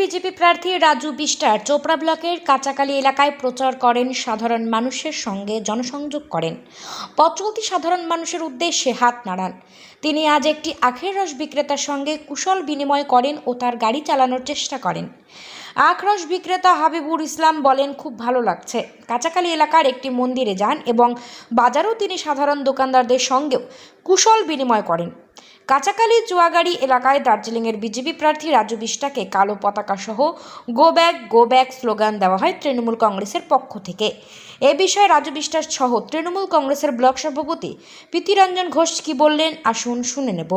BJP প্রার্থী রাজু বিষ্টার চোপড়া ব্লকের কাঁচাকালী এলাকায় প্রচার করেন, সাধারণ মানুষের সঙ্গে জনসংযোগ করেন, পথ চলতি সাধারণ মানুষের উদ্দেশ্যে হাত নাড়ান। তিনি আজ একটি আখের রস বিক্রেতার সঙ্গে কুশল বিনিময় করেন ও তার গাড়ি চালানোর চেষ্টা করেন। আখ রস বিক্রেতা হাবিবুর ইসলাম বলেন, খুব ভালো লাগছে। কাঁচাকালী এলাকার একটি মন্দিরে যান এবং বাজারেও তিনি সাধারণ দোকানদারদের সঙ্গেও কুশল বিনিময় করেন। কাঁচাকালী চুয়াগাড়ি এলাকায় দার্জিলিংয়ের বিজেপি প্রার্থী রাজু বিষ্টাকে কালো পতাকা সহ গো ব্যাক স্লোগান দেওয়া হয় তৃণমূল কংগ্রেসের পক্ষ থেকে। এ বিষয়ে রাজু বিষ্টার সহ তৃণমূল কংগ্রেসের ব্লক সভাপতি প্রীতিরঞ্জন ঘোষ কি বললেন, আসুন শুনে নেব।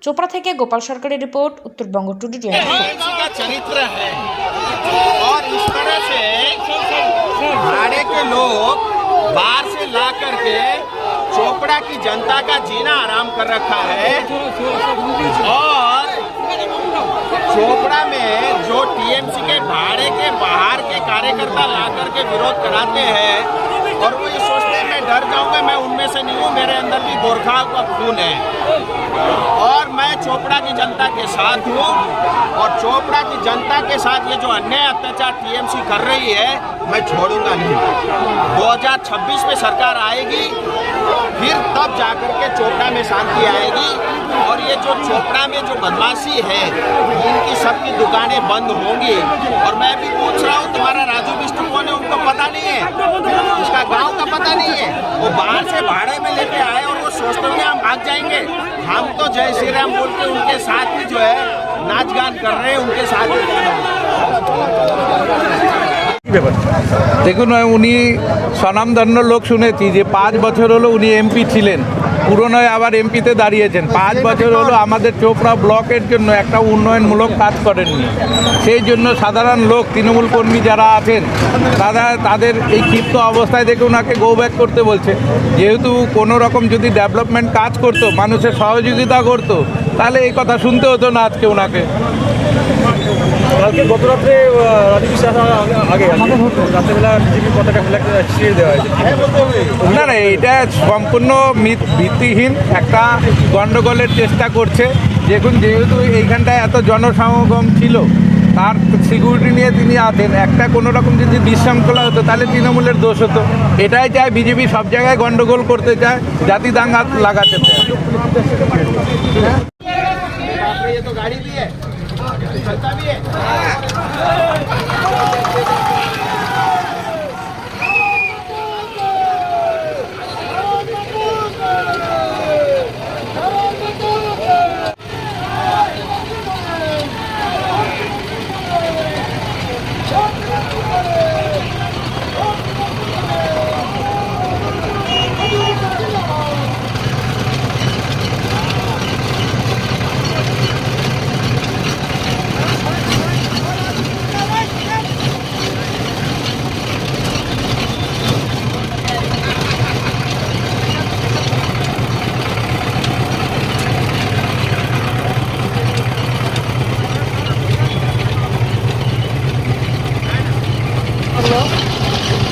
चोपड़ा থেকে गोपाल सरकारी रिपोर्ट, उत्तरबंग टुडे। का चरित्र है और इस तरह से भाड़े के लोग बाहर से ला करके चोपड़ा की जनता का जीना आराम कर रखा है। और चोपड़ा में जो टीएमसी के भाड़े के बाहर के कार्यकर्ता ला करके विरोध कराते हैं और वो ये सोचते हैं मैं डर जाऊंगा, मैं उनमें से नहीं हूँ, मेरे अंदर भी गोरखा का खून है और मैं चोपड़ा की जनता के साथ हूँ। और चोपड़ा की जनता के साथ ये जो अन्याय अत्याचार टीएमसी कर रही है मैं छोड़ूंगा नहीं। 2026 में सरकार आएगी, फिर तब जाकर के चोपड़ा में शांति आएगी। और ये जो चोपड़ा में जो बदमाशी है इनकी सबकी दुकानें बंद होंगी। और मैं भी पूछ रहा हूँ, तुम्हारा राजू बिष्ट कौन है? उनको पता नहीं है, उसका गांव का पता नहीं है। वो बाहर से भाड़े में लेके आए और वो सोचते होंगे हम भाग जाएंगे। हम तो जय श्री राम बोल के उनके साथ ही जो है नाच गान कर रहे हैं, उनके साथ ही। দেখুন, উনি স্বনামধন্য লোক শুনেছি যে 5 বছর হলো উনি এমপি ছিলেন, পুরনোয় আবার এমপিতে দাঁড়িয়েছেন। 5 বছর হলো আমাদের চোপড়া ব্লকের জন্য একটা উন্নয়নমূলক কাজ করেননি। সেই জন্য সাধারণ লোক, তৃণমূল কর্মী যারা আছেন তাদের এই ক্ষিপ্ত অবস্থায় দেখে ওনাকে গো ব্যাক করতে বলছে। যেহেতু কোনো রকম যদি ডেভেলপমেন্ট কাজ করতো, মানুষের সহযোগিতা করতো, তাহলে এই কথা শুনতে হতো না আজকে ওনাকে। কালকে গত রাত্রে রাজু বিশ্বাস আগে রাত্রেবেলা বিজেপি পতাকা ছিঁড়ে দেওয়া হয়েছে। না না, এটা সম্পূর্ণ ভিত্তিহীন একটা গণ্ডগোলের চেষ্টা করছে। দেখুন, যেহেতু এইখানটায় এত জনসমাগম ছিল, তার সিকিউরিটি নিয়ে তিনি আছেন। একটা কোনো রকম যদি বিশৃঙ্খলা হতো তাহলে তৃণমূলের দোষ হতো। এটাই চায় বিজেপি, সব জায়গায় গণ্ডগোল করতে চায়, জাতি দাঙ্গা লাগাতে চায়। तो गाड़ी भी है, चलता भी है।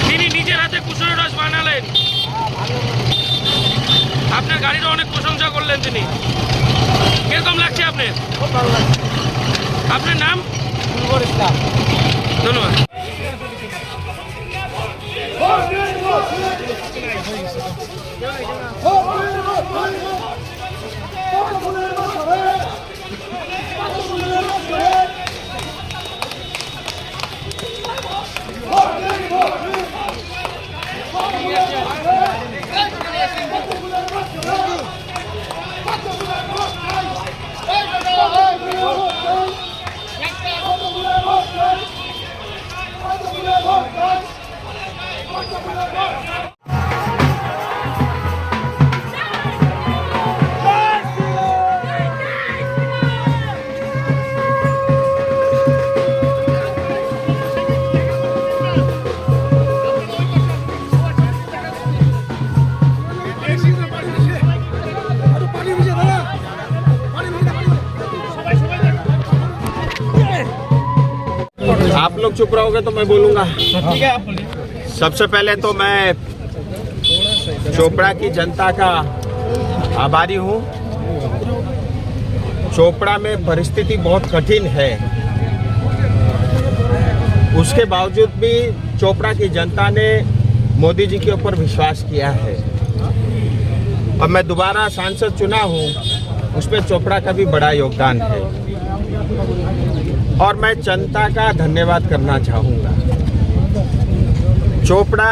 তিনি নিজের হাতে কুশলের রস বানালেন, আপনার গাড়িরও অনেক প্রশংসা করলেন তিনি। কিরকম লাগছে আপনার? খুব ভালো লাগছে। আপনার নাম? ইসলাম। ধন্যবাদ। आप लोग चुप रहोगे तो मैं बोलूंगा। ठीक है, आप बोलिए। सबसे पहले तो मैं चोपड़ा की जनता का आभारी हूँ। चोपड़ा में परिस्थिति बहुत कठिन है। उसके बावजूद भी चोपड़ा की जनता ने मोदी जी के ऊपर विश्वास किया है। अब मैं दोबारा सांसद चुना हूँ, उसमें चोपड़ा का भी बड़ा योगदान है और मैं जनता का धन्यवाद करना चाहूँगा। चोपड़ा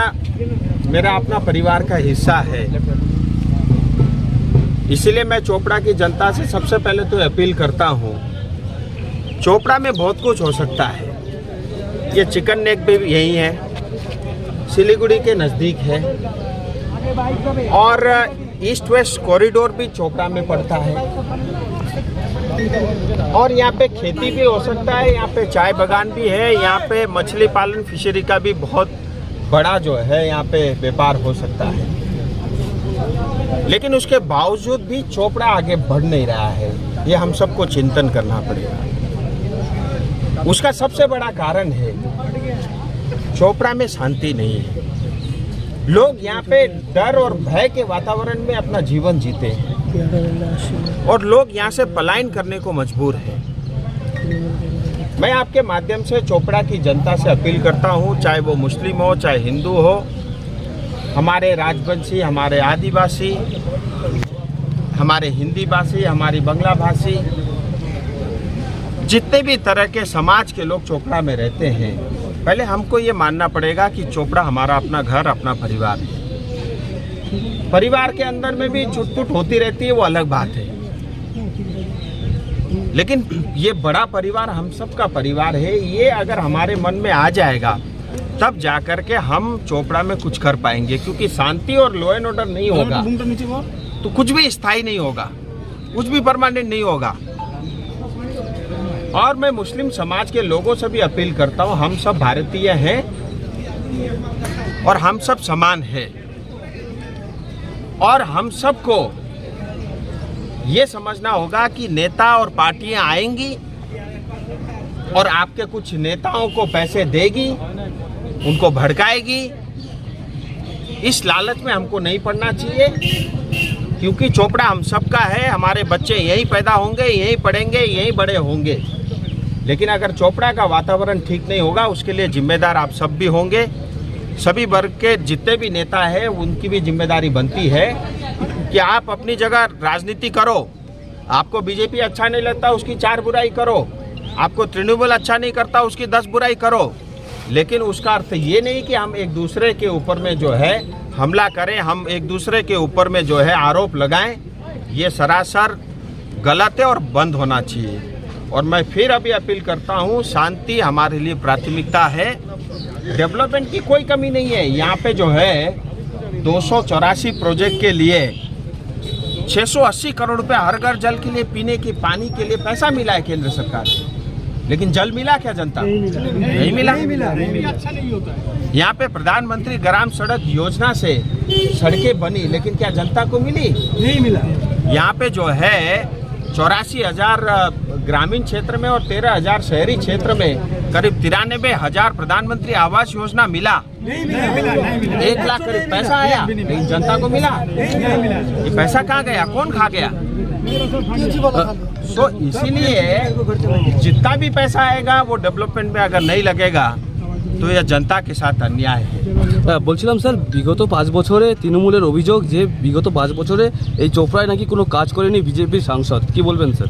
मेरा अपना परिवार का हिस्सा है, इसलिए मैं चोपड़ा की जनता से सबसे पहले तो अपील करता हूँ, चोपड़ा में बहुत कुछ हो सकता है। ये चिकन नेक भी यही है, सिलीगुड़ी के नज़दीक है और ईस्ट वेस्ट कॉरिडोर भी चोपड़ा में पड़ता है और यहाँ पे खेती भी हो सकता है, यहाँ पे चाय बागान भी है, यहाँ पे मछली पालन फिशरी का भी बहुत बड़ा जो है यहाँ पे व्यापार हो सकता है। लेकिन उसके बावजूद भी चोपड़ा आगे बढ़ नहीं रहा है, ये हम सबको चिंतन करना पड़ेगा। उसका सबसे बड़ा कारण है चोपड़ा में शांति नहीं है। लोग यहाँ पे डर और भय के वातावरण में अपना जीवन जीते हैं और लोग यहाँ से पलायन करने को मजबूर हैं। मैं आपके माध्यम से चोपड़ा की जनता से अपील करता हूँ, चाहे वो मुस्लिम हो चाहे हिंदू हो, हमारे राजवंशी, हमारे आदिवासी, हमारे हिंदी भाषी, हमारी बांग्ला भाषी, जितने भी तरह के समाज के लोग चोपड़ा में रहते हैं, पहले हमको ये मानना पड़ेगा कि चोपड़ा हमारा अपना घर, अपना परिवार है। परिवार के अंदर में भी चुटपुट होती रहती है, वो अलग बात है, लेकिन ये बड़ा परिवार हम सबका परिवार है। ये अगर हमारे मन में आ जाएगा तब जाकर के हम चोपड़ा में कुछ कर पाएंगे, क्योंकि शांति और लॉ एंड ऑर्डर नहीं होगा तो कुछ भी स्थायी नहीं होगा, कुछ भी परमानेंट नहीं होगा। और मैं मुस्लिम समाज के लोगों से भी अपील करता हूं, हम सब भारतीय हैं और हम सब समान हैं और हम सबको ये समझना होगा कि नेता और पार्टियां आएंगी और आपके कुछ नेताओं को पैसे देगी, उनको भड़काएगी। इस लालच में हमको नहीं पड़ना चाहिए, क्योंकि चोपड़ा हम सबका है, हमारे बच्चे यहीं पैदा होंगे, यहीं पढ़ेंगे, यहीं बड़े होंगे। लेकिन अगर चोपड़ा का वातावरण ठीक नहीं होगा, उसके लिए जिम्मेदार आप सब भी होंगे। सभी वर्ग के जितने भी नेता हैं उनकी भी जिम्मेदारी बनती है कि आप अपनी जगह राजनीति करो। आपको बीजेपी अच्छा नहीं लगता, उसकी 4 बुराई करो। आपको तृणमूल अच्छा नहीं करता, उसकी 10 बुराई करो। लेकिन उसका अर्थ ये नहीं कि हम एक दूसरे के ऊपर में जो है हमला करें, हम एक दूसरे के ऊपर में जो है आरोप लगाएं। ये सरासर गलत है और बंद होना चाहिए। और मैं फिर अभी अपील करता हूँ, शांति हमारे लिए प्राथमिकता है। डेवलपमेंट की कोई कमी नहीं है। यहाँ पे जो है 284 प्रोजेक्ट के लिए 680 करोड़ रुपए हर घर जल के लिए, पीने के पानी के लिए पैसा मिला है केंद्र सरकार से, लेकिन जल मिला क्या जनता को? नहीं मिला। यहाँ पे प्रधानमंत्री ग्राम सड़क योजना से सड़कें बनी, लेकिन क्या जनता को मिली? नहीं मिला। यहाँ पे जो है 84,000 ग्रामीण क्षेत्र में और 13,000 शहरी क्षेत्र में करीब 93,000 प्रधानमंत्री आवास योजना मिला। 1 लाख करीब पैसा आया, लेकिन जनता को मिला? ये पैसा कहाँ गया? कौन खा गया? तो इसीलिए जितना भी पैसा आएगा वो डेवलपमेंट में अगर नहीं लगेगा तो यह जनता के साथ अन्याय है। বলছিলাম স্যার, বিগত 5 বছরে তৃণমূলের অভিযোগ যে বিগত 5 বছরে এই চোপড়ায় নাকি কোনো কাজ করেনি বিজেপির সাংসদ, কি বলবেন স্যার?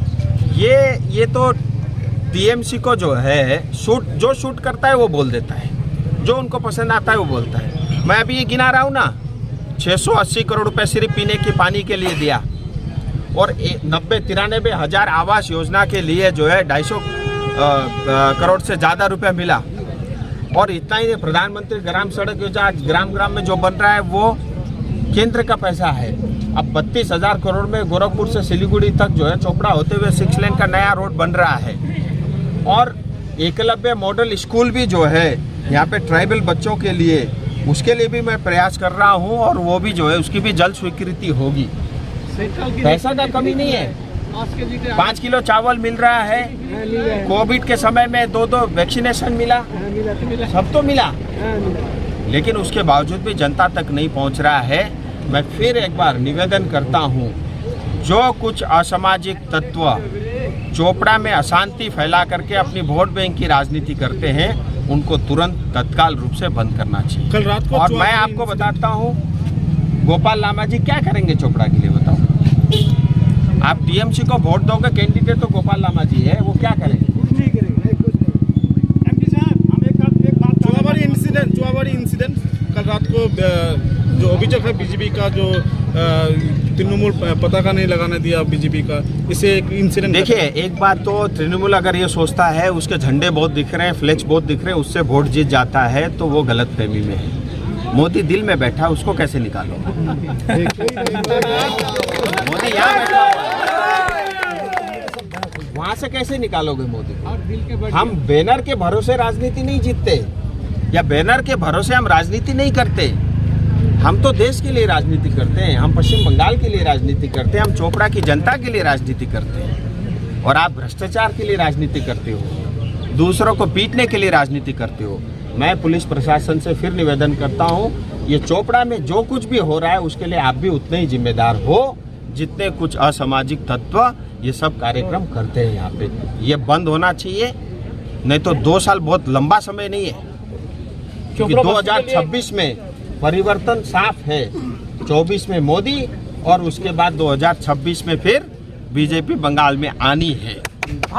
ये तो टीएमसी को जो है जो शूट करता है वो बोल देता है, जो उनको पसंद आता है वो बोलता है। मैं अभी ये गिना रहा हूँ ना, 680 करोड़ रुपए सिर्फ पीने के पानी के लिए दिया और 93 हज़ार आवास योजना के लिए जो है 250 करोड़ से ज़्यादा रुपया मिला। और इतना ही प्रधानमंत्री ग्राम सड़क योजना ग्राम ग्राम में जो बन रहा है वो केंद्र का पैसा है। अब 32,000 करोड़ में गोरखपुर से सिलीगुड़ी तक जो है चोपड़ा होते हुए 6 लेन का नया रोड बन रहा है। और एकलव्य मॉडल स्कूल भी जो है यहाँ पे ट्राइबल बच्चों के लिए, उसके लिए भी मैं प्रयास कर रहा हूँ और वो भी जो है उसकी भी जल्द स्वीकृति होगी। पैसा का कमी नहीं है। 5 किलो चावल मिल रहा है, कोविड के समय में 2 वैक्सीनेशन मिला, सब तो मिला, लेकिन उसके बावजूद भी जनता तक नहीं पहुंच रहा है। मैं फिर एक बार निवेदन करता हूं, जो कुछ असामाजिक तत्व चोपड़ा में अशांति फैला करके अपनी वोट बैंक की राजनीति करते हैं, उनको तुरंत तत्काल रूप से बंद करना चाहिए। कल रात को और जो मैं आखिरी आपको बताता हूँ, गोपाल लामा जी क्या करेंगे चोपड़ा के लिए बताओ। आप टीएमसी को वोट दोगे, कैंडिडेट तो गोपाल लामा जी है, वो क्या करेंगे? चुआबाड़ी इंसिडेंट कल रात को जो अभियोग है बीजेपी का, जो तृणमूल पताका नहीं लगाने दिया बीजेपी का, इसे एक इंसिडेंट। देखिए, एक बात तो तृणमूल अगर ये सोचता है उसके झंडे बहुत दिख रहे हैं, फ्लेक्स बहुत दिख रहे हैं, उससे वोट जीत जाता है, तो वो गलत फहमी में है। मोदी दिल में बैठा है, उसको कैसे निकालो? मोदी यहाँ बैठा हुआ है, वहाँ से कैसे निकालोगे मोदी को? हम बैनर के भरोसे राजनीति नहीं जीतते, या बैनर के भरोसे हम राजनीति नहीं करते। हम तो देश के लिए राजनीति करते हैं, हम पश्चिम बंगाल के लिए राजनीति करते हैं, हम चोपड़ा की जनता के लिए राजनीति करते हैं। और आप भ्रष्टाचार के लिए राजनीति करते हो, दूसरों को पीटने के लिए राजनीति करते हो। मैं पुलिस प्रशासन से फिर निवेदन करता हूँ, ये चोपड़ा में जो कुछ भी हो रहा है उसके लिए आप भी उतने ही जिम्मेदार हो जितने कुछ असामाजिक तत्व ये सब कार्यक्रम करते हैं यहाँ पे। ये बंद होना चाहिए, नहीं तो 2 साल बहुत लंबा समय नहीं है, क्योंकि 2026 में परिवर्तन साफ है। 24 में मोदी और उसके बाद 2026 में फिर बीजेपी बंगाल में आनी है।